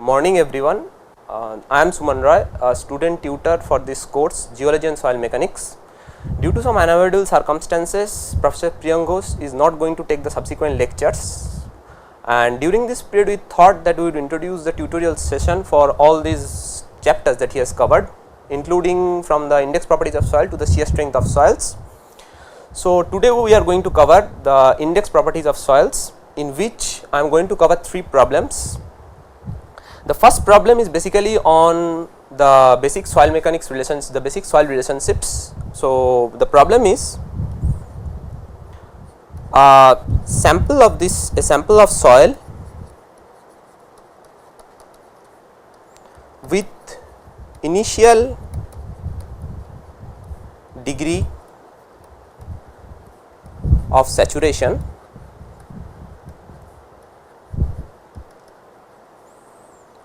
Morning everyone, I am Suman Roy, a student tutor for this course Geology and Soil Mechanics. Due to some unavoidable circumstances, Professor Priyankos is not going to take the subsequent lectures, and during this period we thought that we would introduce the tutorial session for all these chapters that he has covered, including from the index properties of soil to the shear strength of soils. So, today we are going to cover the index properties of soils, in which I am going to cover 3 problems. The first problem is basically on the basic soil mechanics relations, the basic soil relationships. So, the problem is a sample of soil with initial degree of saturation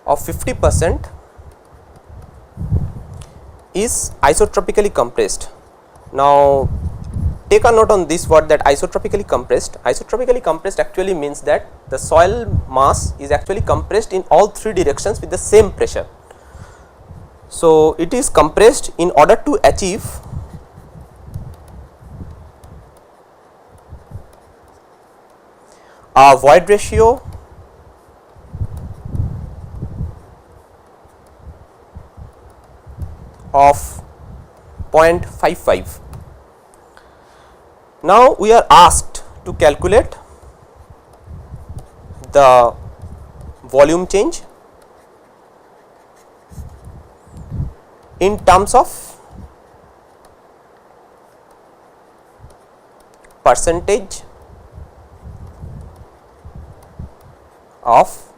of 50% is isotropically compressed. Now, take a note on this word, that isotropically compressed. Isotropically compressed actually means that the soil mass is actually compressed in all 3 directions with the same pressure. So, it is compressed in order to achieve a void ratio of 0.55. Now, we are asked to calculate the volume change in terms of percentage of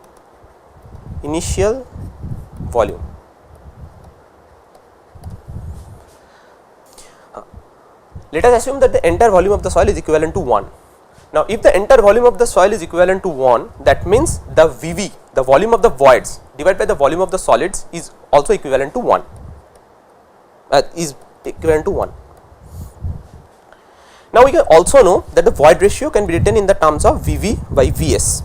initial volume. Let us assume that the entire volume of the soil is equivalent to 1. Now, if the entire volume of the soil is equivalent to 1, that means the VV, the volume of the voids divided by the volume of the solids, is also equivalent to 1, Now, we can also know that the void ratio can be written in the terms of VV by Vs.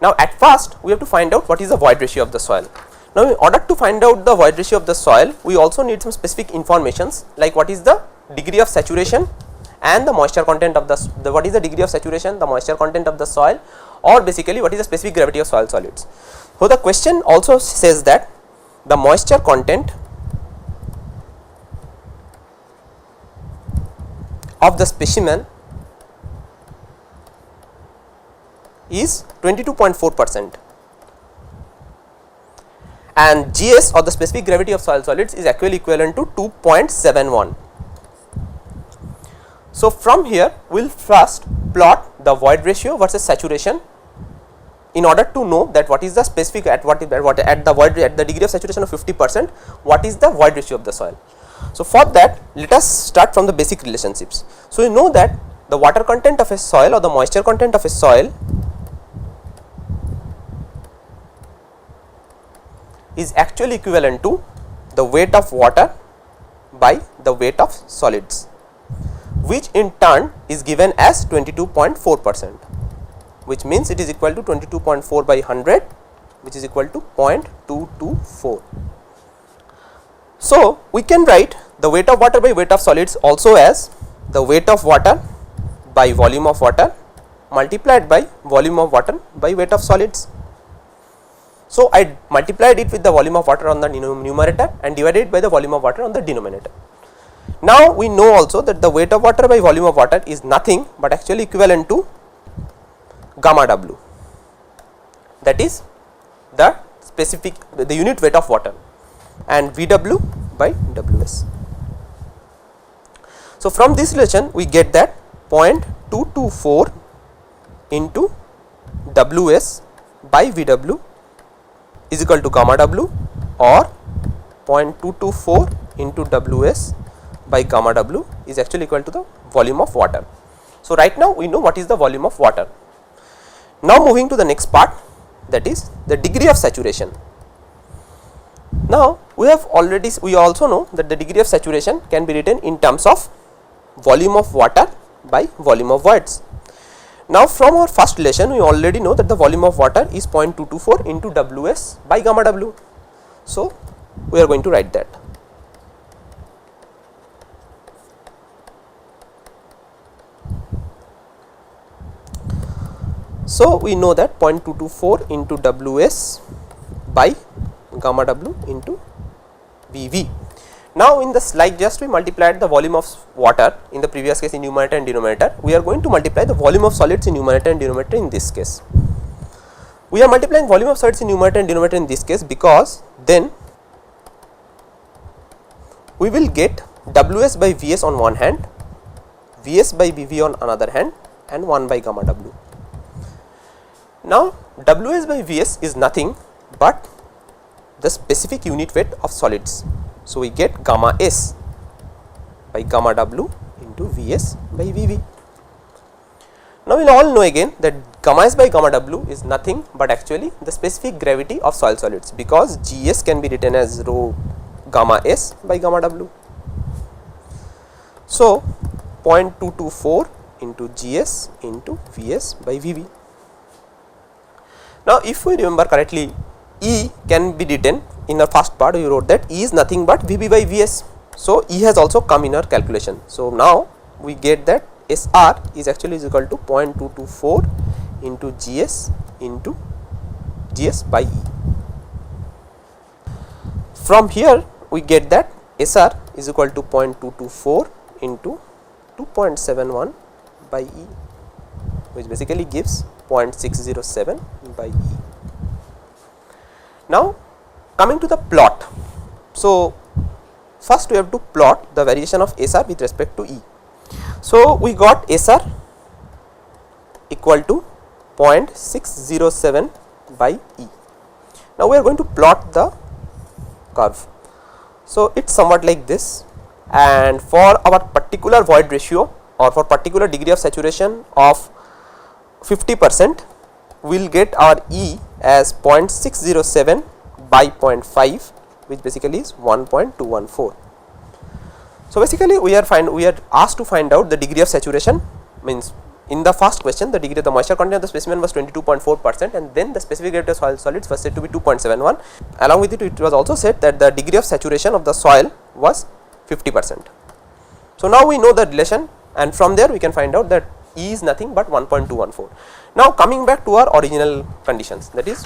Now, at first we have to find out what is the void ratio of the soil. Now, in order to find out the void ratio of the soil, we also need some specific informations, like what is the degree of saturation and the moisture content of what is the degree of saturation, the moisture content of the soil, or basically what is the specific gravity of soil solids. So, the question also says that the moisture content of the specimen is 22.4%, and GS, or the specific gravity of soil solids, is actually equivalent to 2.71. So, from here we will first plot the void ratio versus saturation in order to know that what is the specific at the degree of saturation of 50%, what is the void ratio of the soil. So, for that let us start from the basic relationships. So, we know that the water content of a soil or the moisture content of a soil is actually equivalent to the weight of water by the weight of solids, which in turn is given as 22.4%, which means it is equal to 22.4 by 100, which is equal to 0.224. So, we can write the weight of water by weight of solids also as the weight of water by volume of water multiplied by volume of water by weight of solids. So, I multiplied it with the volume of water on the numerator and divided it by the volume of water on the denominator. Now, we know also that the weight of water by volume of water is nothing but actually equivalent to gamma W, that is the specific, the unit weight of water, and VW by WS. So, from this relation we get that 0.224 into WS by VW is equal to gamma W, or 0.224 into WS by gamma W is actually equal to the volume of water. So, right now we know what is the volume of water. Now, moving to the next part, that is the degree of saturation. Now, we also know that the degree of saturation can be written in terms of volume of water by volume of voids. Now from our first relation we already know that the volume of water is 0.224 into Ws by gamma W. So we are going to write that. So we know that 0.224 into Ws by gamma W into Vv. Now in the slide just we multiplied the volume of water in the previous case in numerator and denominator. We are going to multiply the volume of solids in numerator and denominator in this case. We are multiplying volume of solids in numerator and denominator in this case because then we will get Ws by Vs on one hand, Vs by Vv on another hand, and 1 by gamma W. Now Ws by Vs is nothing but the specific unit weight of solids. So we get gamma S by gamma W into Vs by Vv. Now we will all know again that gamma S by gamma W is nothing but actually the specific gravity of soil solids, because Gs can be written as rho gamma S by gamma W. So 0.224 into Gs into Vs by Vv. Now if we remember correctly, E can be written in the first part. We wrote that E is nothing but Vb by Vs. So E has also come in our calculation. So now we get that Sr is actually is equal to 0.224 into Gs by E. From here we get that Sr is equal to 0.224 into 2.71 by E, which basically gives 0.607 by E. Now coming to the plot. So first we have to plot the variation of Sr with respect to E. So we got Sr equal to 0.607 by E. Now we are going to plot the curve. So it is somewhat like this, and for our particular void ratio or for particular degree of saturation of 50%, we will get our E as 0.607 by 0.5, which basically is 1.214. So basically we are asked to find out the degree of saturation. Means in the first question the degree of the moisture content of the specimen was 22.4%, and then the specific gravity of soil solids was said to be 2.71. Along with it was also said that the degree of saturation of the soil was 50%. So now we know the relation, and from there we can find out that E is nothing but 1.214. Now coming back to our original conditions, that is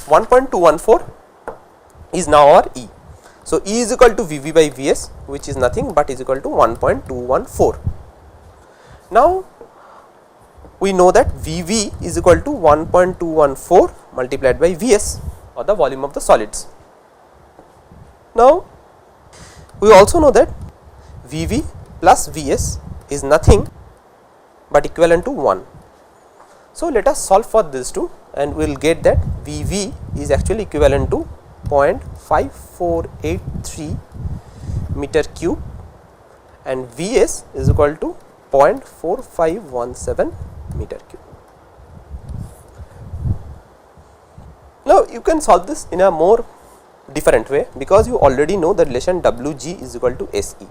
1.214 is now our E. So E is equal to Vv by Vs, which is nothing but is equal to 1.214. Now we know that Vv is equal to 1.214 multiplied by Vs, or the volume of the solids. Now we also know that Vv plus Vs is nothing but equivalent to 1. So let us solve for this two, and we will get that Vv is actually equivalent to 0.5483 meter cube and Vs is equal to 0.4517 meter cube. Now you can solve this in a more different way, because you already know the relation Wg is equal to Se.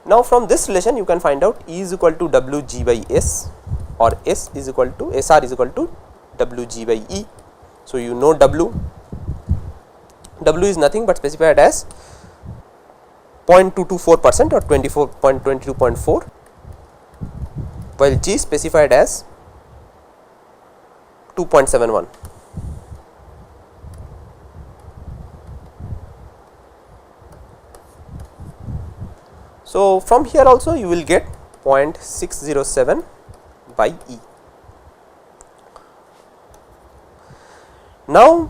Now from this relation you can find out E is equal to Wg by S, or S is equal to Sr is equal to Wg by E. So you know W is nothing but specified as 0.224% or 22.4, while G is specified as 2.71. So from here also you will get 0.607 by E. Now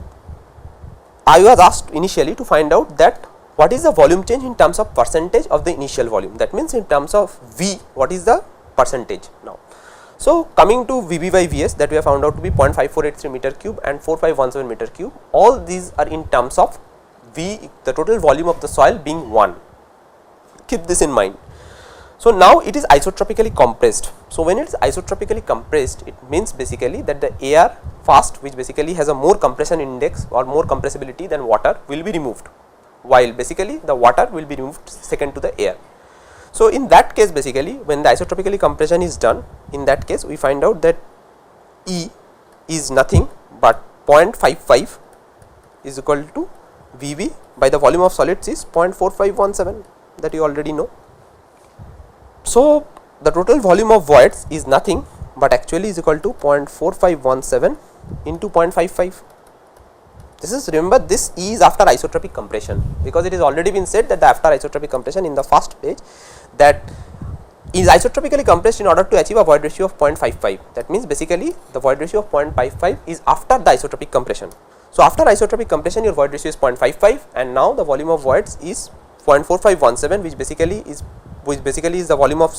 I was asked initially to find out that what is the volume change in terms of percentage of the initial volume, that means in terms of V, what is the percentage now. So coming to Vb by Vs, that we have found out to be 0.5483 meter cube and 4517 meter cube, all these are in terms of V, the total volume of the soil being 1. Keep this in mind. So now it is isotropically compressed. So when it is isotropically compressed, it means basically that the air first, which basically has a more compression index or more compressibility than water, will be removed, while basically the water will be removed second to the air. So, in that case basically when the isotropically compression is done, in that case we find out that E is nothing but 0.55 is equal to Vv by the volume of solids is 0.4517, that you already know. So, the total volume of voids is nothing but actually is equal to 0.4517 into 0.55. This is, remember, this E is after isotropic compression, because it has already been said that the after isotropic compression in the first page that is isotropically compressed in order to achieve a void ratio of 0.55. That means basically the void ratio of 0.55 is after the isotropic compression. So, after isotropic compression your void ratio is 0.55 and now the volume of voids is 0.4517, which basically is the volume of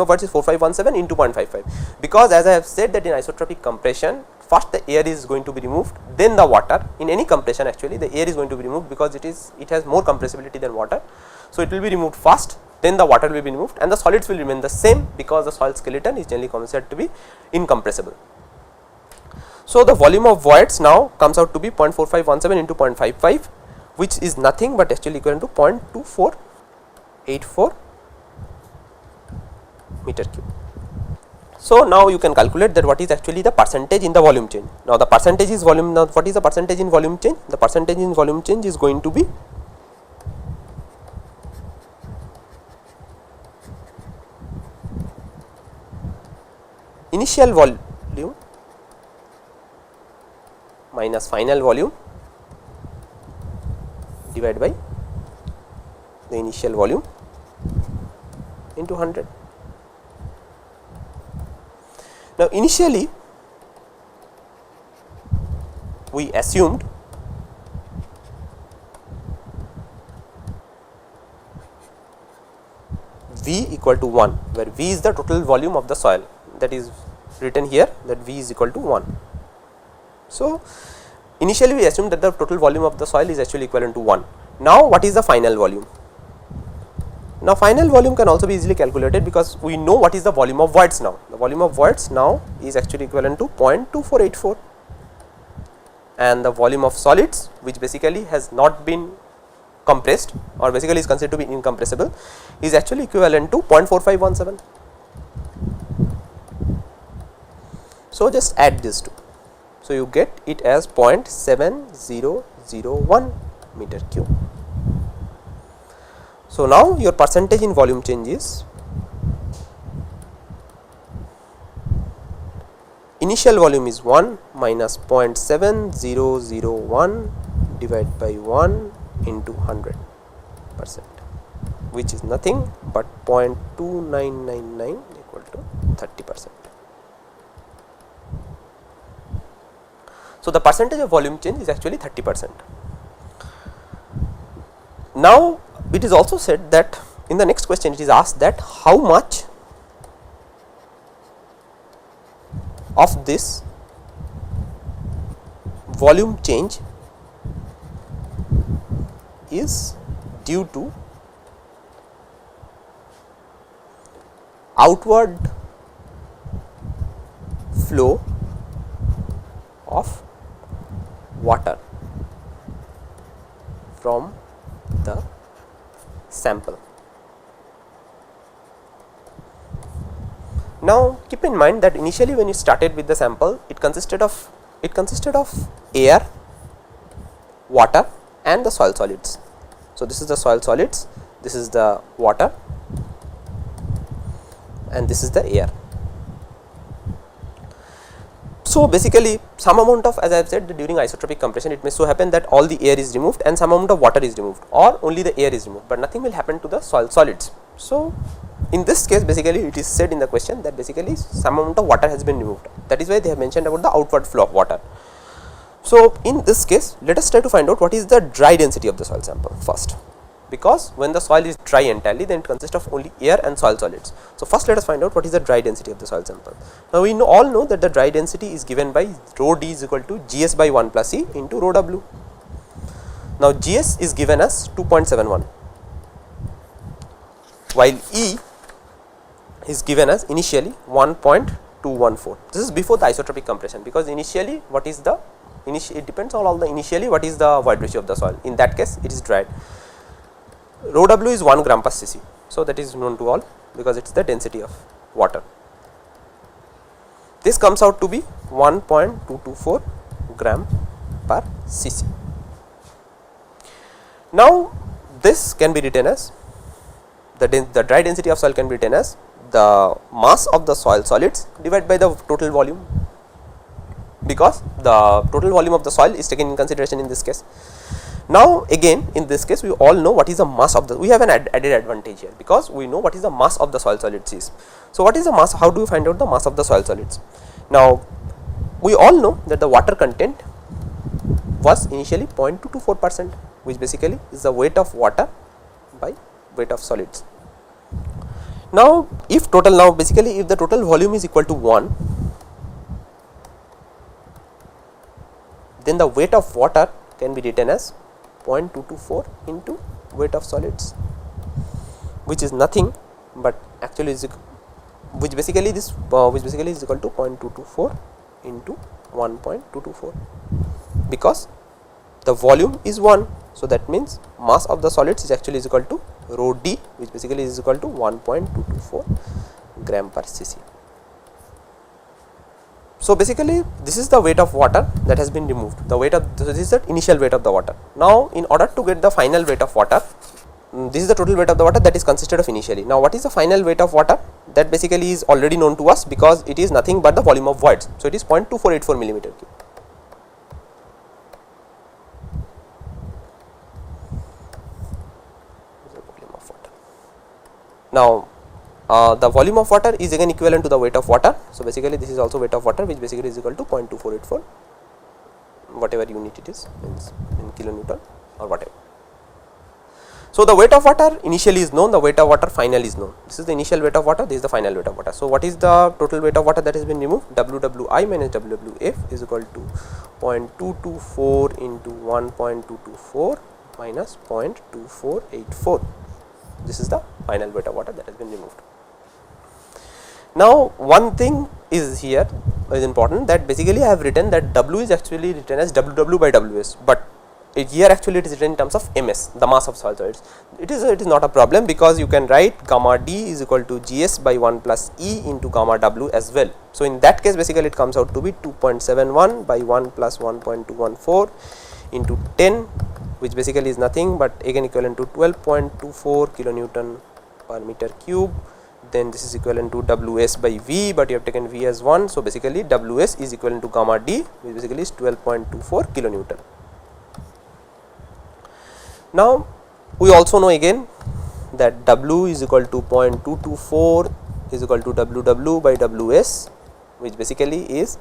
voids is 4517 into 0.55, because as I have said that in isotropic compression first the air is going to be removed, then the water. In any compression actually the air is going to be removed because it has more compressibility than water. So, it will be removed first, then the water will be removed and the solids will remain the same, because the soil skeleton is generally considered to be incompressible. So, the volume of voids now comes out to be 0.4517 into 0.55, which is nothing but actually equivalent to 0.2484 meter cube. So, now you can calculate that what is actually the percentage in the volume change. Now, the percentage is volume. Now, what is the percentage in volume change? The percentage in volume change is going to be initial volume minus final volume divided by the initial volume into 100. Now, initially we assumed V equal to 1, where V is the total volume of the soil, that is written here that V is equal to 1. So, initially we assumed that the total volume of the soil is actually equivalent to 1. Now, what is the final volume? Now, final volume can also be easily calculated, because we know what is the volume of voids now. The volume of voids now is actually equivalent to 0.2484, and the volume of solids, which basically has not been compressed or basically is considered to be incompressible, is actually equivalent to 0.4517. So, just add these two. So, you get it as 0.7001 meter cube. So, now your percentage in volume change is initial volume is 1 minus 0.7001 divided by 1 into 100%, which is nothing but 0.2999 equal to 30%. So, the percentage of volume change is actually 30%. Now, it is also said that in the next question it is asked that how much of this volume change is due to outward flow of water from the sample. Now, keep in mind that initially when you started with the sample, it consisted of air, water and the soil solids. So, this is the soil solids, this is the water and this is the air. So, basically some amount of, as I have said, during isotropic compression it may so happen that all the air is removed and some amount of water is removed, or only the air is removed, but nothing will happen to the soil solids. So, in this case basically it is said in the question that basically some amount of water has been removed, that is why they have mentioned about the outward flow of water. So, in this case let us try to find out what is the dry density of the soil sample first, because when the soil is dry entirely then it consists of only air and soil solids. So, first let us find out what is the dry density of the soil sample. Now, we all know that the dry density is given by rho d is equal to Gs by 1 plus E into rho w. Now, Gs is given as 2.71 while E is given as initially 1.214. This is before the isotropic compression, because initially what is the it depends on all the initially what is the void ratio of the soil. In that case it is dried. Rho w is 1 gram per cc. So, that is known to all because it is the density of water. This comes out to be 1.224 gram per cc. Now, this can be written as the dry density of soil can be written as the mass of the soil solids divided by the total volume, because the total volume of the soil is taken in consideration in this case. Now, again in this case we all know what is the mass of the, we have an added advantage here because we know what is the mass of the soil solids is. So, what is the mass, how do we find out the mass of the soil solids? Now, we all know that the water content was initially 0.224%, which basically is the weight of water by weight of solids. Now, if total, now basically if the total volume is equal to 1, then the weight of water can be written as 0.224 into weight of solids, which is nothing but actually is which basically is equal to 0.224 into 1.224, because the volume is 1. So, that means mass of the solids is actually is equal to rho d, which basically is equal to 1.224 gram per cc. So, basically this is the weight of water that has been removed, the weight of, this is the initial weight of the water. Now, in order to get the final weight of water, this is the total weight of the water that is consisted of initially. Now, what is the final weight of water? That basically is already known to us because it is nothing but the volume of voids. So, it is 0.2484 millimeter cube. Now, the volume of water is again equivalent to the weight of water. So, basically this is also weight of water, which basically is equal to 0.2484, whatever unit it is, means in kilonewton or whatever. So, the weight of water initially is known, the weight of water final is known. This is the initial weight of water, this is the final weight of water. So, what is the total weight of water that has been removed? WWI minus WWF is equal to 0.224 into 1.224 minus 0.2484. This is the final weight of water that has been removed. Now, one thing is here is important, that basically I have written that W is actually written as WW by WS, but here actually it is written in terms of MS, the mass of soil solids. It is not a problem because you can write gamma D is equal to GS by 1 plus E into gamma W as well. So, in that case basically it comes out to be 2.71 by 1 plus 1.214 into 10, which basically is nothing but again equivalent to 12.24 kilonewton per meter cube. Then this is equivalent to Ws by V, but you have taken V as 1. So, basically Ws is equivalent to gamma D, which basically is 12.24 kilonewton. Now, we also know again that W is equal to 0.224 is equal to WW by WS, which basically is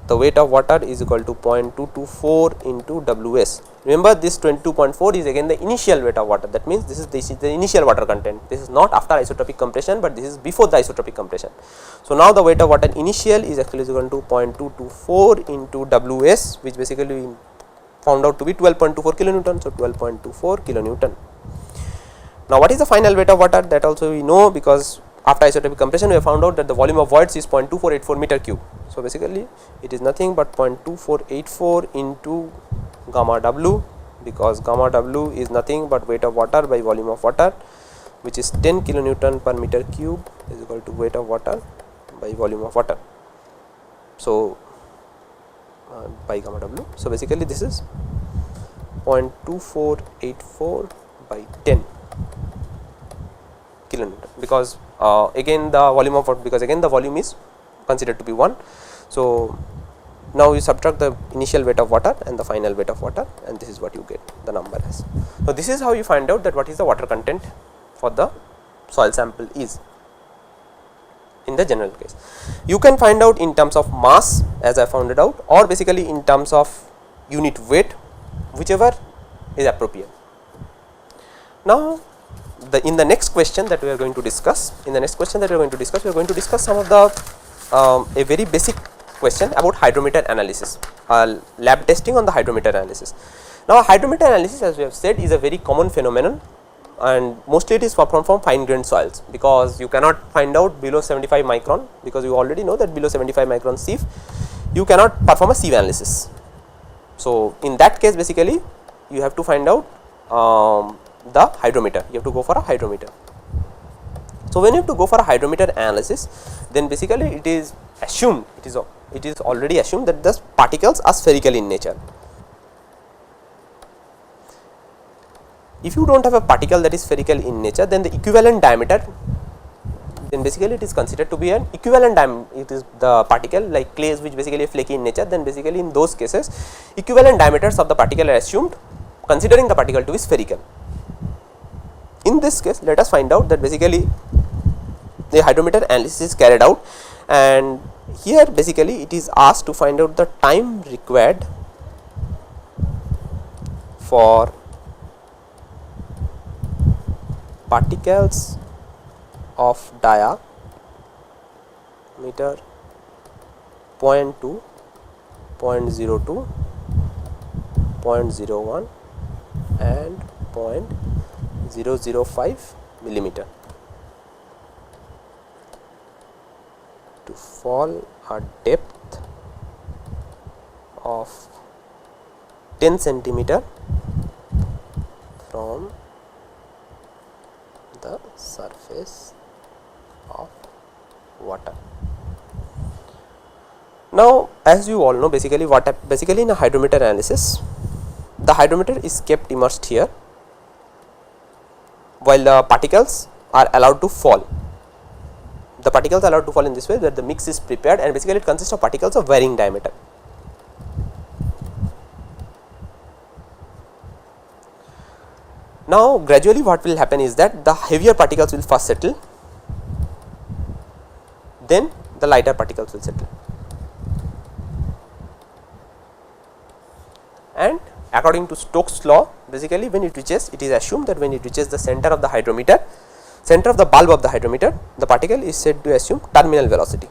the weight of water is equal to 0.224 into Ws. Remember, this 22.4 is again the initial weight of water. That means this is the initial water content. This is not after isotopic compression, but this is before the isotopic compression. So, now the weight of water initial is actually equal to 0.224 into Ws, which basically we found out to be 12.24 kilonewton. So, 12.24 kilonewton. Now, what is the final weight of water? That also we know, because after isotopic compression we have found out that the volume of voids is 0.2484 meter cube. So, basically it is nothing but 0.2484 into gamma W, because gamma W is nothing but weight of water by volume of water, which is 10 kilonewton per meter cube is equal to weight of water by volume of water. So, by gamma W. So, basically this is 0.2484 by 10 kilonewton, because again the volume of water, because again the volume is considered to be 1. So, now you subtract the initial weight of water and the final weight of water, and this is what you get the number as. So, this is how you find out that what is the water content for the soil sample is in the general case. You can find out in terms of mass, as I found it out, or basically in terms of unit weight, whichever is appropriate. Now, in the next question that we are going to discuss, we are going to discuss some of the a very basic question about hydrometer analysis, lab testing on the hydrometer analysis. Now, hydrometer analysis, as we have said, is a very common phenomenon, and mostly it is performed from fine grained soils, because you cannot find out below 75 micron, because you already know that below 75 micron sieve you cannot perform a sieve analysis. So, in that case basically you have to find out the hydrometer. You have to go for a hydrometer. So when you have to go for a hydrometer analysis, then basically it is assumed, it is already assumed that the particles are spherical in nature. If you do not have a particle that is spherical in nature, then the equivalent diameter, then basically it is considered to be an equivalent diameter. It is the particle like clays which basically are flaky in nature, then basically in those cases equivalent diameters of the particle are assumed considering the particle to be spherical. In this case, let us find out that basically the hydrometer analysis is carried out, and here basically it is asked to find out the time required for particles of diameter 0.2, 0.02, 0.01 and 0.005 millimeter to fall a depth of 10 centimeter from the surface of water. Now, as you all know, basically in a hydrometer analysis, the hydrometer is kept immersed here while the particles are allowed to fall. The particles are allowed to fall in this way, that the mix is prepared, and basically it consists of particles of varying diameter. Now, gradually what will happen is that the heavier particles will first settle, then the lighter particles will settle, and according to Stokes' law, basically when it reaches, it is assumed that when it reaches the center of the hydrometer, center of the bulb of the hydrometer, the particle is said to assume terminal velocity,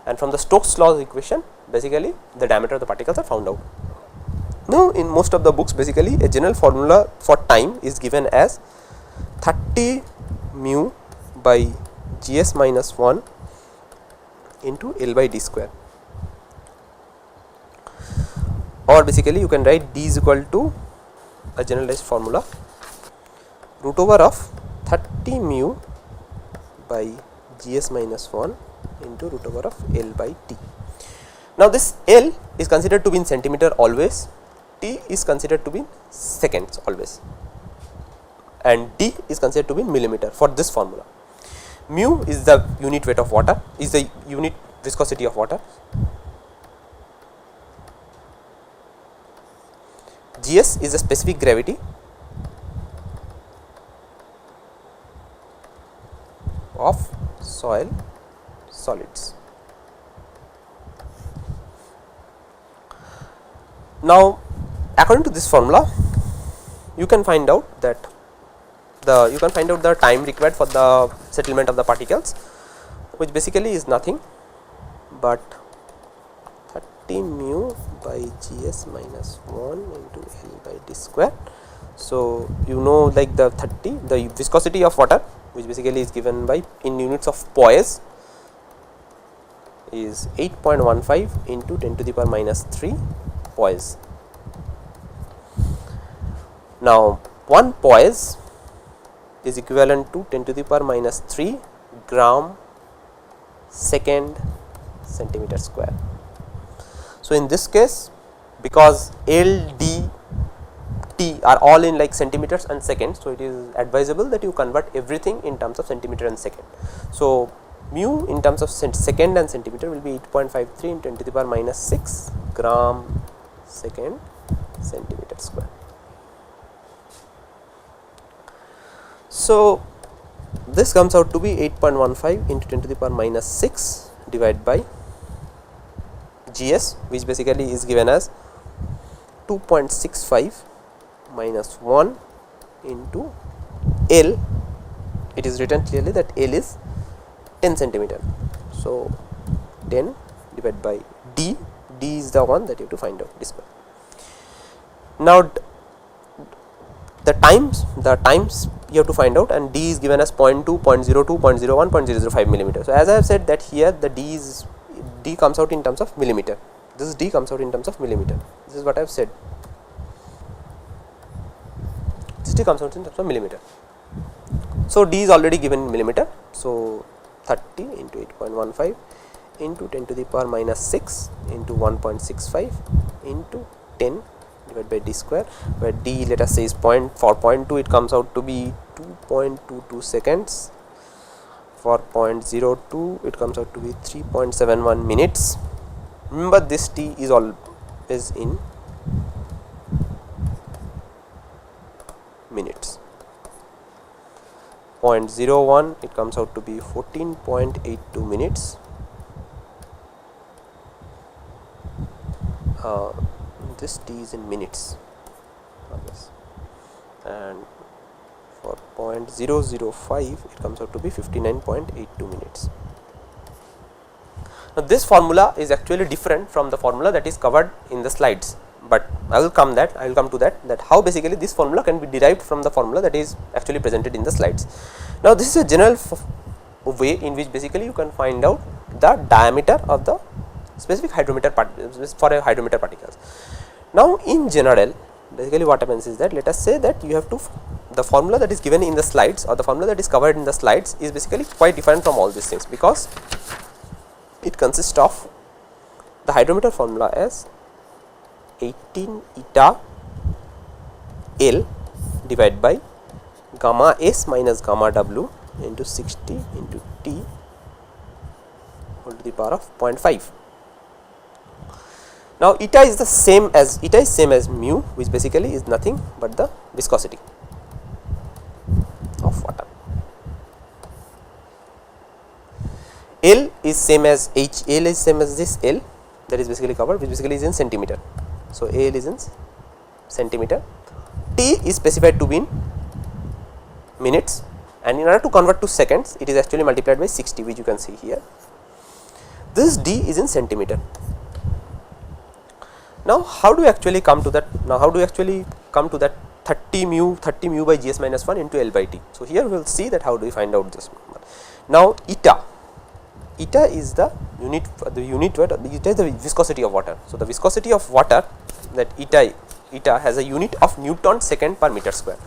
and from the Stokes' law equation, basically the diameter of the particles are found out. Now, in most of the books, basically a general formula for time is given as 30 mu by gs minus 1 into L by d square, or basically you can write d is equal to a generalized formula root over of 30 mu by gs minus 1 into root over of L by t. Now, this L is considered to be in centimeter always, T is considered to be in seconds always, and D is considered to be in millimeter for this formula. Mu is the unit weight of water, is the unit viscosity of water. Gs is the specific gravity of soil solids. Now, according to this formula, you can find out that the time required for the settlement of the particles, which basically is nothing but 30 mu by gs minus 1 into L by d square. So, you know, like the viscosity of water, which basically is given by in units of poise, is 8.15 into 10 to the power minus 3 poise. Now, 1 poise is equivalent to 10 to the power minus 3 gram second centimeter square. So, in this case, because L, D, T are all in like centimeters and seconds, so it is advisable that you convert everything in terms of centimeter and second. So, mu in terms of second and centimeter will be 8.53 into 10 to the power minus 6 gram second centimeter square. So, this comes out to be 8.15 into 10 to the power minus 6 divided by Gs, which basically is given as 2.65 minus 1 into L. It is written clearly that L is 10 centimeter. So, 10 divided by D, D is the one that you have to find out this one. Now, the times you have to find out, and D is given as 0.2, 0.02, 0.01, 0.005 millimeter. So, as I have said that here the D comes out in terms of millimeter. This D comes out in terms of millimeter. This is what I have said. 60 comes out in terms of millimeter. So, D is already given in millimeter. So, 30 into 8.15 into 10 to the power minus 6 into 1.65 into 10 divided by D square, where D let us say is 4.2, it comes out to be 2.22 seconds. For 0.02 it comes out to be 3.71 minutes. Remember, this T is always in minutes. 0.01 it comes out to be 14.82 minutes. This T is in minutes, and for 0.005 it comes out to be 59.82 minutes. Now, this formula is actually different from the formula that is covered in the slides, but I will come to that how basically this formula can be derived from the formula that is actually presented in the slides. Now, this is a general way in which basically you can find out the diameter of the specific hydrometer for a hydrometer particles. Now, in general, basically what happens is that, let us say that you have to, the formula that is given in the slides or the formula that is covered in the slides is basically quite different from all these things, because it consists of the hydrometer formula as 18 eta L divided by gamma S minus gamma W into 60 into T whole to the power of 0.5. Now, eta is same as mu, which basically is nothing but the viscosity of water. L is same as L is same as this L that is basically covered, which basically is in centimeter. So, L is in centimeter. T is specified to be in minutes, and in order to convert to seconds it is actually multiplied by 60, which you can see here. This D is in centimeter. Now, how do you actually come to that? Now, how do you actually come to that 30 mu by Gs minus 1 into L by T? So, here we will see that how do we find out this number. Now, eta is the unit eta is the viscosity of water. So, the viscosity of water, that eta has a unit of Newton second per meter square.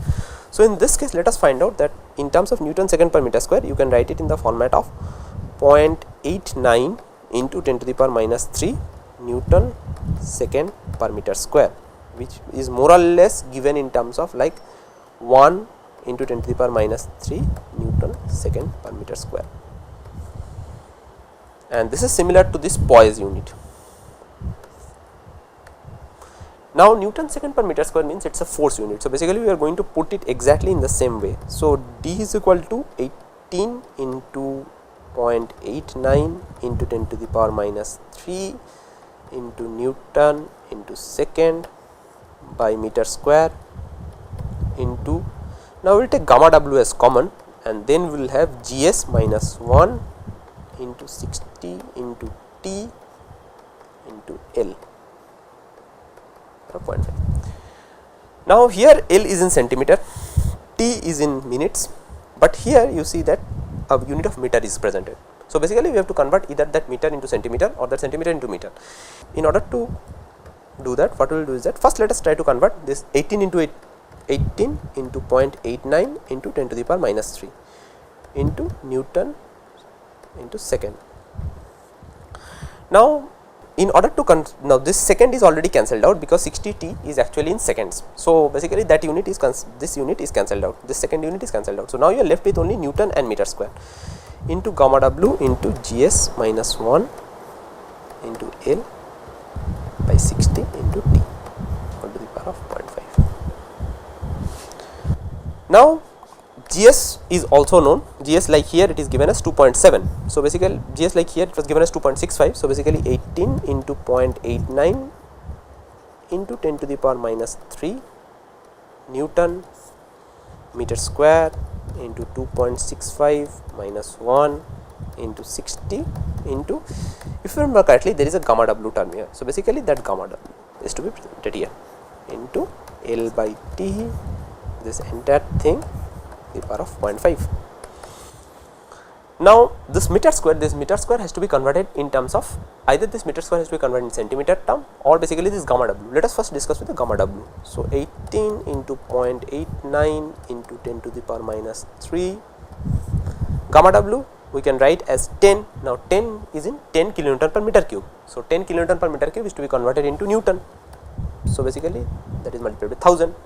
So, in this case let us find out that in terms of Newton second per meter square, you can write it in the format of 0.89 into 10 to the power minus 3 Newton second per meter square, which is more or less given in terms of like 1 into 10 to the power minus 3 Newton second per meter square, and this is similar to this poise unit. Now, Newton second per meter square means it is a force unit. So, basically we are going to put it exactly in the same way. So, D is equal to 18 into 0.89 into 10 to the power minus 3 into Newton into second by meter square into, now we will take gamma W as common, and then we will have Gs minus 1 into 60 into T into L. 0.5. Now, here L is in centimeter, T is in minutes, but here you see that a unit of meter is presented. So, basically we have to convert either that meter into centimeter or that centimeter into meter. In order to do that, what we will do is that first let us try to convert this 18 into 0.89 into 10 to the power minus 3 into Newton into second. Now, in order to now this second is already cancelled out because 60t is actually in seconds. So, basically that unit is this unit is cancelled out, this second unit is cancelled out. So, now you are left with only Newton and meter square into gamma W into Gs minus 1 into L by 60 into T all to the power of 0.5. Now, Gs is also known. Gs like here it is given as 2.7. So, basically Gs like here it was given as 2.65. So, basically 18 into 0.89 into 10 to the power minus 3 Newton meter square into 2.65 minus 1 into 60 into, if you remember correctly, there is a gamma W term here. So, basically that gamma W is to be presented here into L by T, this entire thing the power of 0.5. Now, this meter square has to be converted in terms of, either this meter square has to be converted in centimeter term, or basically this gamma w. Let us first discuss with the gamma w. So, 18 into 0.89 into 10 to the power minus 3, gamma w we can write as 10. Now, 10 is in 10 kilonewton per meter cube. So, 10 kilonewton per meter cube is to be converted into Newton. So, basically that is multiplied with 1000.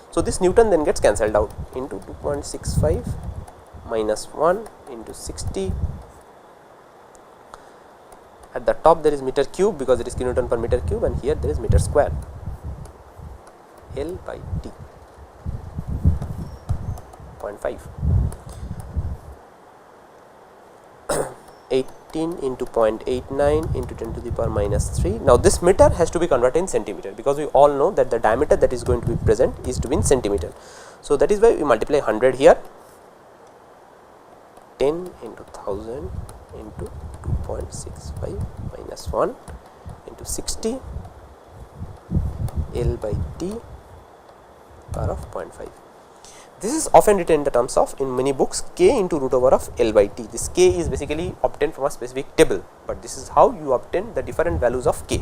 So, this Newton then gets cancelled out into 2.65 minus 1 into 60. At the top there is meter cube because it is kilonewton per meter cube, and here there is meter square, L by T, 0.5. 18 into 0.89 into 10 to the power minus 3. Now, this meter has to be converted in centimeter, because we all know that the diameter that is going to be present is to be in centimeter. So, that is why we multiply 100 here, 10 into 1000 into 2.65 minus 1 into 60, L by T power of 0.5. This is often written in the terms of, in many books, k into root over of L by T. This k is basically obtained from a specific table, but this is how you obtain the different values of k.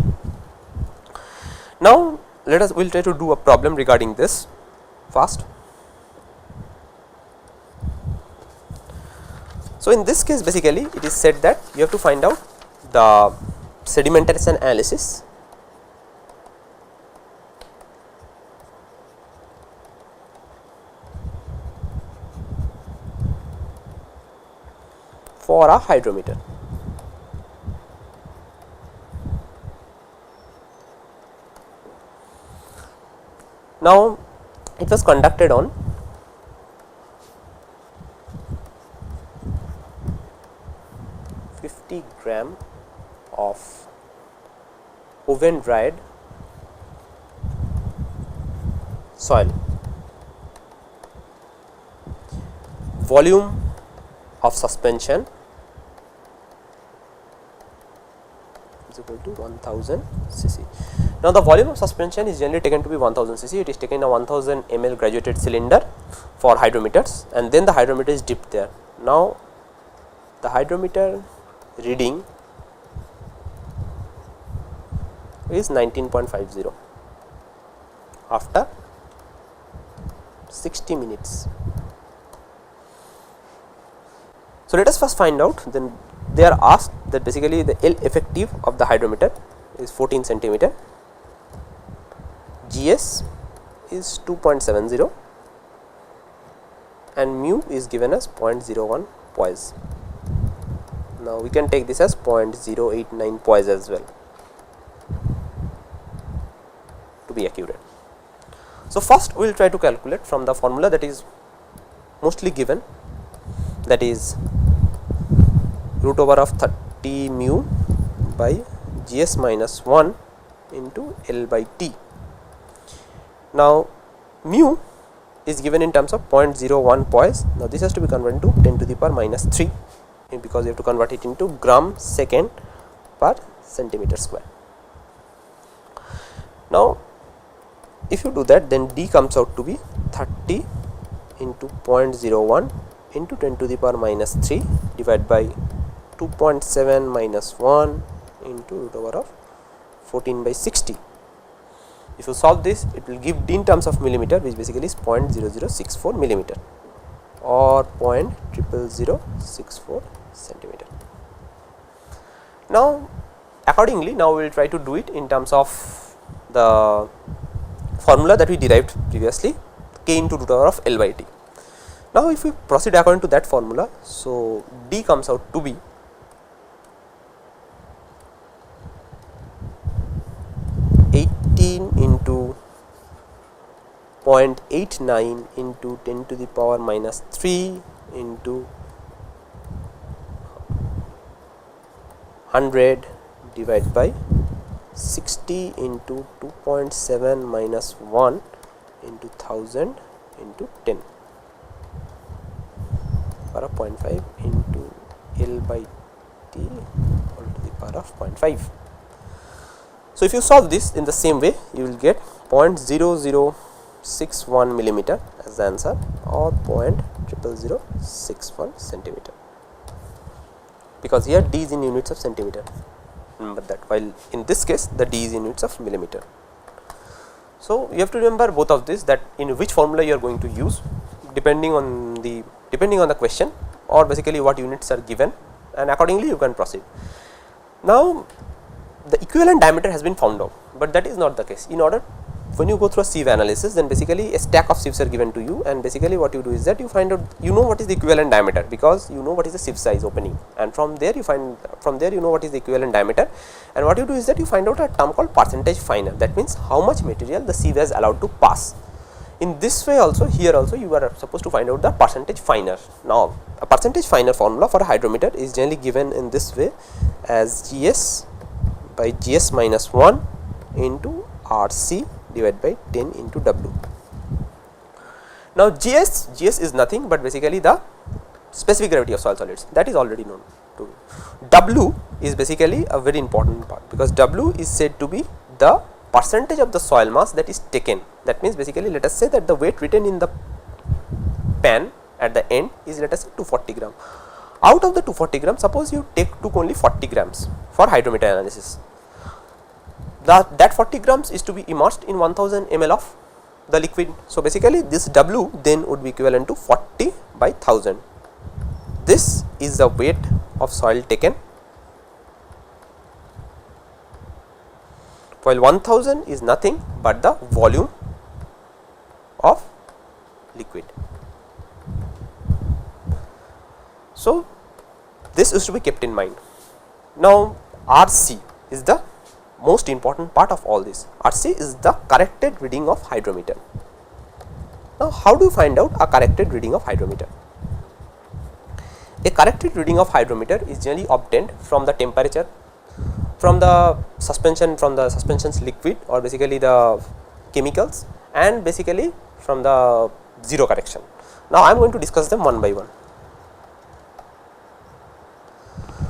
Now, we will try to do a problem regarding this fast. So, in this case basically it is said that you have to find out the sedimentation analysis for a hydrometer. Now, it was conducted on 50 gram of oven dried soil. Volume of suspension is equal to 1000 cc. Now, the volume of suspension is generally taken to be 1000 cc. It is taken in a 1000 ml graduated cylinder for hydrometers, and then the hydrometer is dipped there. Now, the hydrometer reading is 19.50 after 60 minutes. So, let us first find out, then they are asked that basically the L effective of the hydrometer is 14 centimeter, GS is 2.70 and mu is given as 0.01 poise. Now, we can take this as 0.089 poise as well to be accurate. So, first we will try to calculate from the formula that is mostly given, that is root over of 30 mu by GS minus 1 into L by T. Now, mu is given in terms of 0.01 poise. Now, this has to be converted to 10 to the power minus 3, because you have to convert it into gram second per centimeter square. Now, if you do that, then D comes out to be 30 into 0.01 into 10 to the power minus 3 divided by 2.7 minus 1 into root over of 14 by 60. If you solve this, it will give D in terms of millimeter, which basically is 0.0064 millimeter or 0.00064 centimeter. Now, accordingly, now we will try to do it in terms of the formula that we derived previously, k into root over of L by T. Now, if we proceed according to that formula, so D comes out to be 18 into 0.89 into 10 to the power minus 3 into 100 divided by 60 into 2.7 minus 1 into 1000 into 10 power of 0.5 into L by T all to the power of 0.5. So, if you solve this in the same way, you will get 0.0061 millimeter as the answer or 0.00061 centimeter. because here D is in units of centimeter, remember that, while in this case the D is in units of millimeter. So, you have to remember both of this, that in which formula you are going to use depending on the question, or basically what units are given, and accordingly you can proceed. Now, the equivalent diameter has been found out, but that is not the case. In order, when you go through a sieve analysis, then basically a stack of sieves are given to you, and basically what you do is that you find out, you know what is the equivalent diameter, because you know what is the sieve size opening, and from there you know what is the equivalent diameter, and what you do is that you find out a term called percentage finer. That means how much material the sieve is allowed to pass. In this way also, here also you are supposed to find out the percentage finer. Now, a percentage finer formula for a hydrometer is generally given in this way as Gs by Gs minus 1 into Rc divided by 10 into W. Now, Gs is nothing but basically the specific gravity of soil solids, that is already known to you. W is basically a very important part, because W is said to be the percentage of the soil mass that is taken. That means basically let us say that the weight written in the pan at the end is, let us say, 240 gram. Out of the 240 grams, suppose you took only 40 grams for hydrometer analysis. That 40 grams is to be immersed in 1000 ml of the liquid. So, basically this W then would be equivalent to 40 by 1000. This is the weight of soil taken, while 1000 is nothing but the volume of liquid. So, this is to be kept in mind. Now, Rc is the most important part of all this. Rc is the corrected reading of hydrometer. Now, how do you find out a corrected reading of hydrometer? A corrected reading of hydrometer is generally obtained from the temperature, from the suspension's liquid, or basically the chemicals, and basically from the zero correction. Now, I am going to discuss them one by one.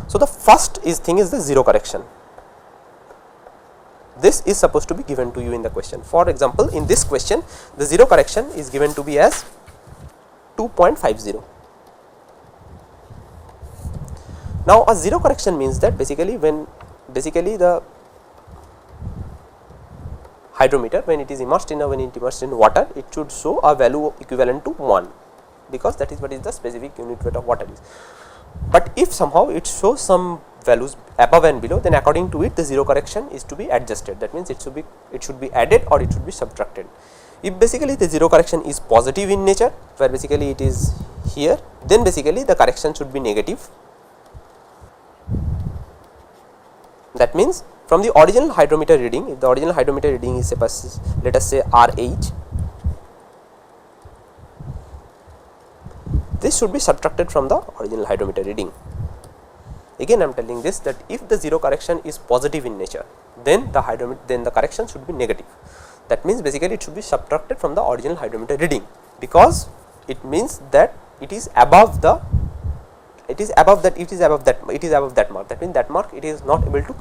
So, the first thing is the zero correction. This is supposed to be given to you in the question. For example, in this question the zero correction is given to be as 2.50. Now, a zero correction means that basically when the hydrometer, when it is immersed in water, it should show a value equivalent to 1, because that is what is the specific unit weight of water is. But if somehow it shows some values above and below, then according to it the zero correction is to be adjusted. That means it should be added or it should be subtracted. If basically the zero correction is positive in nature, where basically it is here, then basically the correction should be negative. That means from the original hydrometer reading, if the original hydrometer reading is, let us say, RH, this should be subtracted from the original hydrometer reading. Again I am telling this, that if the zero correction is positive in nature, then the correction should be negative. That means basically it should be subtracted from the original hydrometer reading, because it means that it is above that mark. That means that mark it is not able to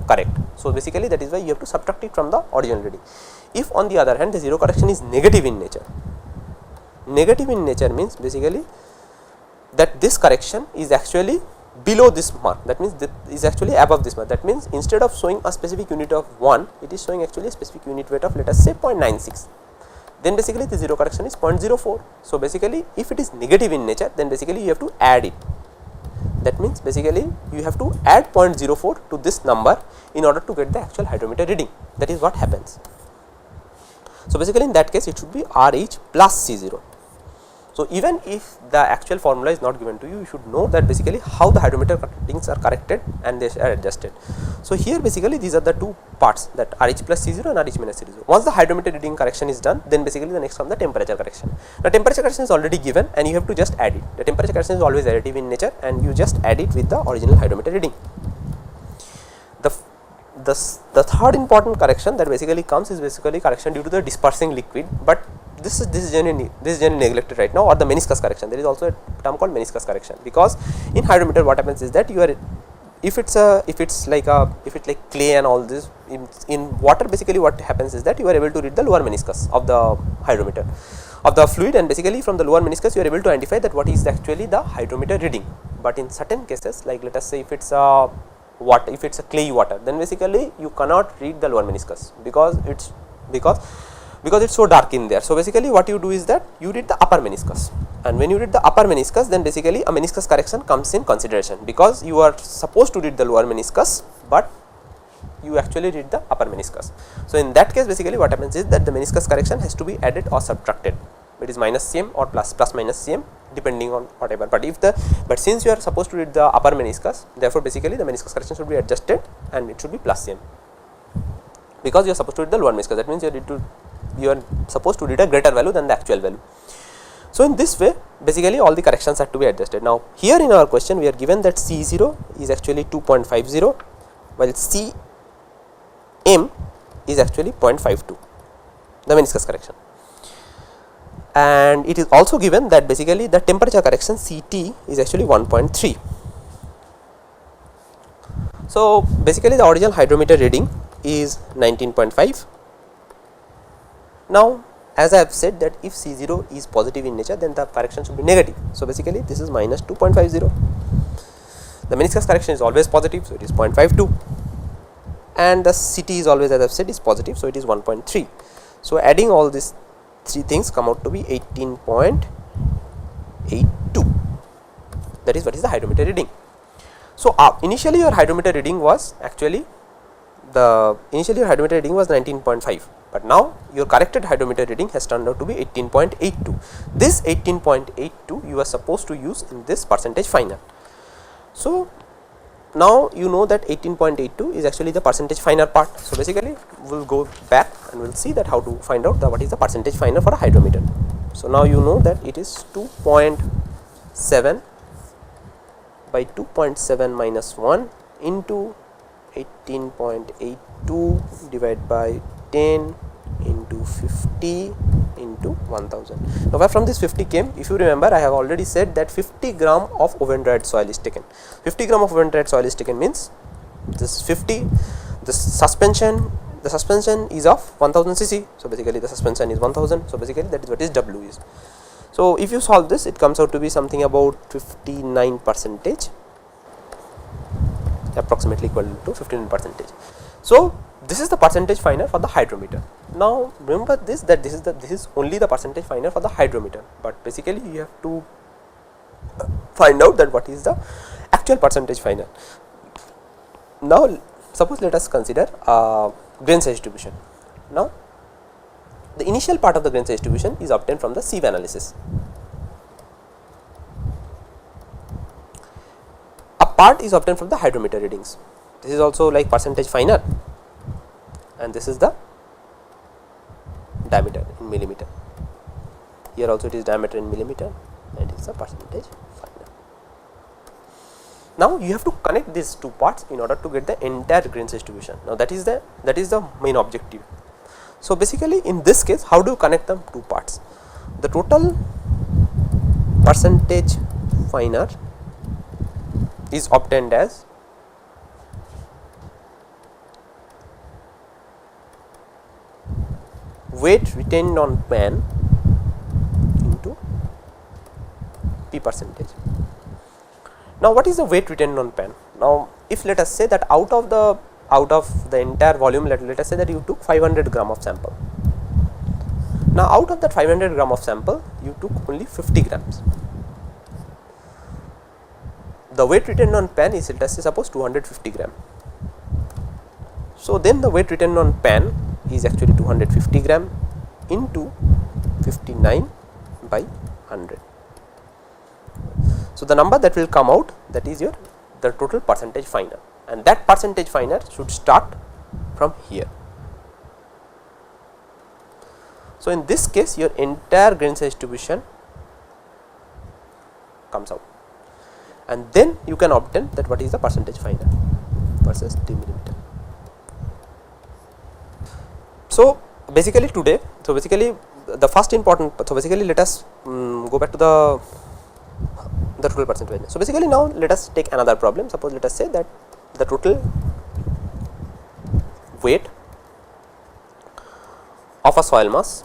correct. So, basically that is why you have to subtract it from the original reading. If on the other hand the zero correction is negative in nature means basically that this correction is actually below this mark, that means that is actually above this mark. That means instead of showing a specific unit of 1, it is showing actually a specific unit weight of, let us say, 0.96. Then basically the zero correction is 0.04. So, basically if it is negative in nature, then basically you have to add it. That means basically you have to add 0.04 to this number in order to get the actual hydrometer reading. That is what happens. So, basically in that case it should be RH plus C0. So, even if the actual formula is not given to you, you should know that basically how the hydrometer readings are corrected and they are adjusted. So, here basically these are the two parts, that RH plus C0 and RH minus C0. Once the hydrometer reading correction is done, then basically the next comes the temperature correction. Now, temperature correction is already given and you have to just add it. The temperature correction is always additive in nature and you just add it with the original hydrometer reading. The third important correction that basically comes is basically correction due to the dispersing liquid, but this is generally neglected right now, or the meniscus correction. There is also a term called meniscus correction, because in hydrometer what happens is that you are, if it's like clay and all this, in water basically what happens is that you are able to read the lower meniscus of the hydrometer of the fluid, and basically from the lower meniscus you are able to identify that what is actually the hydrometer reading. but in certain cases, like let us say if it's a water, if it's a clayey water, then basically you cannot read the lower meniscus because it's so dark in there. So basically what you do is that you read the upper meniscus, and when you read the upper meniscus, then basically a meniscus correction comes in consideration, because you are supposed to read the lower meniscus, but you actually read the upper meniscus. So in that case, basically what happens is that the meniscus correction has to be added or subtracted. It is minus cm or plus minus cm, depending on whatever. But since you are supposed to read the upper meniscus, therefore basically the meniscus correction should be adjusted and it should be plus cm, because you are supposed to read the lower meniscus. That means you are supposed to read a greater value than the actual value. So in this way, basically all the corrections have to be adjusted. Now here in our question we are given that C0 is actually 2.50, while Cm is actually 0.52, the meniscus correction, and it is also given that basically the temperature correction Ct is actually 1.3. So basically the original hydrometer reading is 19.5. Now as I have said that if C0 is positive in nature, then the correction should be negative. So basically this is minus 2.50. The meniscus correction is always positive, so it is 0.52, and the Ct is always, as I have said, is positive, so it is 1.3. So adding all these three things come out to be 18.82. That is what is the hydrometer reading. So initially your hydrometer reading was actually 19.5, but now your corrected hydrometer reading has turned out to be 18.82. This 18.82 you are supposed to use in this percentage final. So now you know that 18.82 is actually the percentage final part. So basically we will go back and we will see that how to find out what is the percentage final for a hydrometer. So now you know that it is 2.7 by 2.7 minus 1 into 18.82 divided by 10 into 50 into 1000. Now where from this 50 came? If you remember, I have already said that 50 gram of oven dried soil is taken. 50 gram of oven dried soil is taken means this 50, the suspension is of 1000 cc. So basically the suspension is 1000. So basically that is what is W is. So if you solve this, it comes out to be something about 59%, approximately equal to 59%. So this is the percentage final for the hydrometer. Now remember this, that this is only the percentage final for the hydrometer, but basically you have to find out that what is the actual percentage final. Now suppose let us consider grain size distribution. Now the initial part of the grain size distribution is obtained from the sieve analysis. A part is obtained from the hydrometer readings. This is also like percentage final, and this is the diameter in millimeter. Here also it is diameter in millimeter, and it is the percentage final. Now you have to connect these two parts in order to get the entire grain size distribution. Now that is the main objective. So basically in this case, how do you connect the two parts? The total percentage final is obtained as weight retained on pan into P percentage. Now what is the weight retained on pan? Now if let us say that out of the entire volume, let us say that you took 500 gram of sample. Now out of that 500 gram of sample, you took only 50 grams. The weight retained on pan is, let us say, suppose 250 gram. So then the weight retained on pan is actually 250 gram into 59 by 100. So the number that will come out, that is the total percentage final, and that percentage final should start from here. So in this case your entire grain size distribution comes out, and then you can obtain that what is the percentage final versus 3 millimeter. So basically today, the first important, so basically let us go back to the total percentage. So basically now let us take another problem. Suppose let us say that the total weight of a soil mass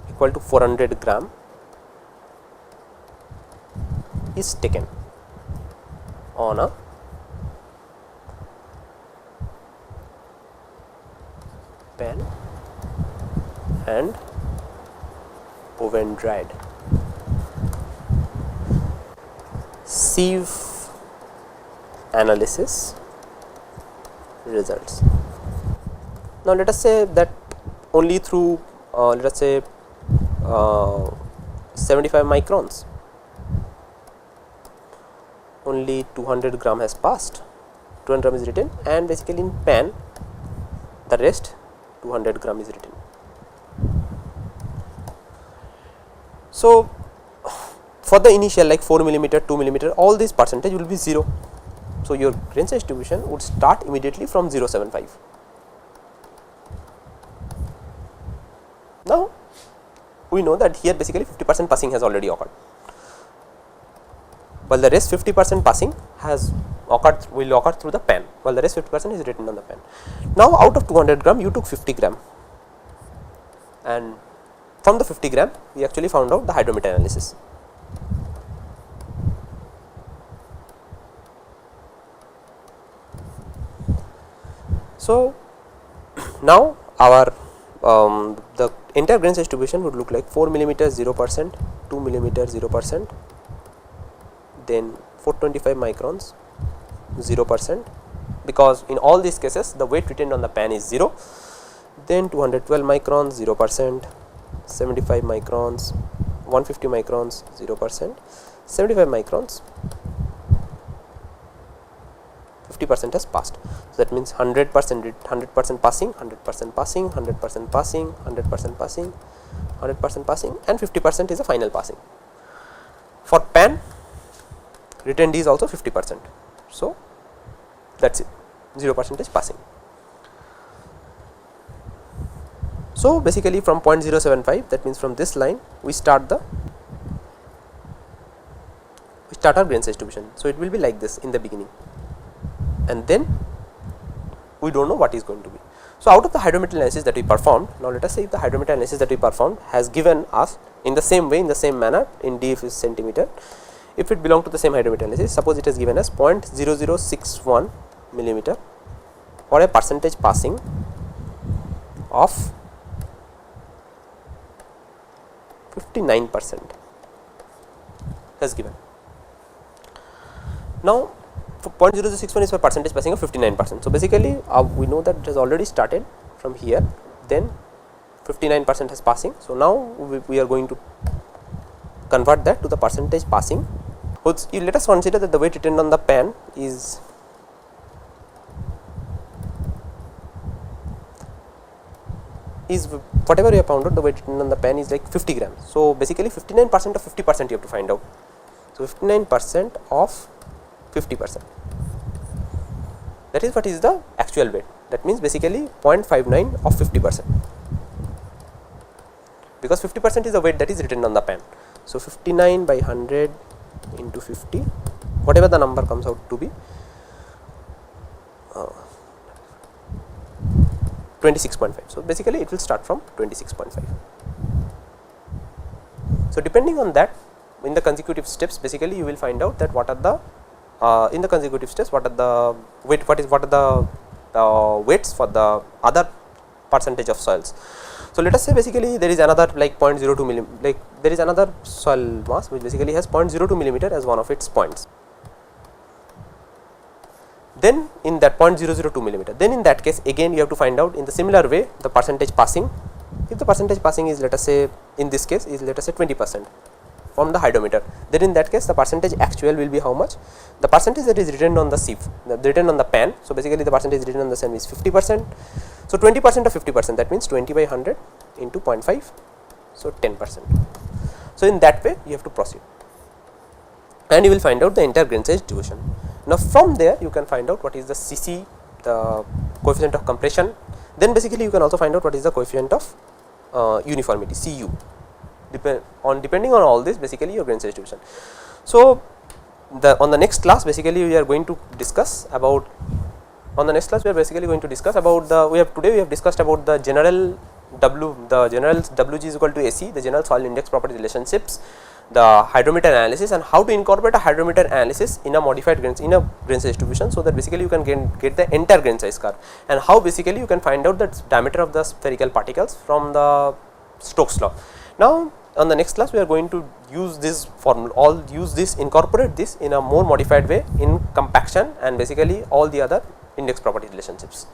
equal to 400 gram is taken on a pan and oven dried. Sieve analysis results. Now let us say that only through let us say 75 microns only 200 gram has passed, 200 gram is written, and basically in pan the rest 200 gram is written. So for the initial like 4 millimeter, 2 millimeter, all these percentage will be 0. So your grain size distribution would start immediately from 0.75. Now we know that here basically 50% passing has already occurred, while the rest 50% passing has occurred, will occur through the pan, while the rest 50% is written on the pan. Now out of 200 gram you took 50 gram, and from the 50 gram we actually found out the hydrometer analysis. So now our the entire grain size distribution would look like 4 millimeter 0%, 2 millimeter 0%, then 425 microns 0%, because in all these cases the weight retained on the pan is 0, then 212 microns 0%, 75 microns, 150 microns 0%, 75 microns 50% has passed. So that means 100% passing, 100% passing, 100% passing, 100% passing, 100% passing, and 50% is the final passing. For pan retained is also 50%. So that's it, 0% is passing. So basically from 0.075, that means from this line we start our grain size distribution. So it will be like this in the beginning, and then we do not know what is going to be. So out of the hydrometer analysis that we performed, now let us say if the hydrometer analysis that we performed has given us in the same way, in the same manner, in df is centimeter, if it belong to the same hydrometer analysis, suppose it has given us 0.0061 millimeter or a percentage passing of 59% has given. Now 0.0061 is for percentage passing of 59%. So basically we know that it has already started from here, then 59% is passing. So now we are going to convert that to the percentage passing. Let us consider that the weight retained on the pan is whatever you have found out, the weight retained on the pan is like 50 grams. So basically 59% of 50% you have to find out. So 59% of 50%, that is what is the actual weight. That means basically 0.59 of 50%, because 50% is the weight that is written on the pan. So 59 by 100 into 50, whatever the number comes out to be, 26.5. So basically it will start from 26.5. So depending on that, in the consecutive steps, basically you will find out that what are the in the consecutive steps what are the weight, what are the weights for the other percentage of soils. So let us say basically there is another like 0.02 millimeter, like there is another soil mass which basically has 0.02 millimeter as one of its points. Then in that 0.002 millimeter, then in that case again you have to find out in the similar way the percentage passing. If the percentage passing is, let us say in this case is, let us say 20% from the hydrometer, then in that case the percentage actual will be how much? The percentage that is written on the sieve, written on the pan. So basically the percentage written on the sieve is 50%. So 20% of 50%, that means 20 by 100 into 0.5, so 10%. So in that way you have to proceed, and you will find out the entire grain size distribution. Now from there you can find out what is the CC, the coefficient of compression. Then basically you can also find out what is the coefficient of uniformity, CU. Depending on all this, basically your grain size distribution. So on the next class basically we are going to discuss about, today we have discussed about the general WG is equal to AC, the general soil index property relationships, the hydrometer analysis and how to incorporate a hydrometer analysis in a modified grain size distribution, so that basically you can get the entire grain size curve, and how basically you can find out the diameter of the spherical particles from the Stokes law. Now on the next class we are going to use this formula, incorporate this in a more modified way in compaction and basically all the other index property relationships.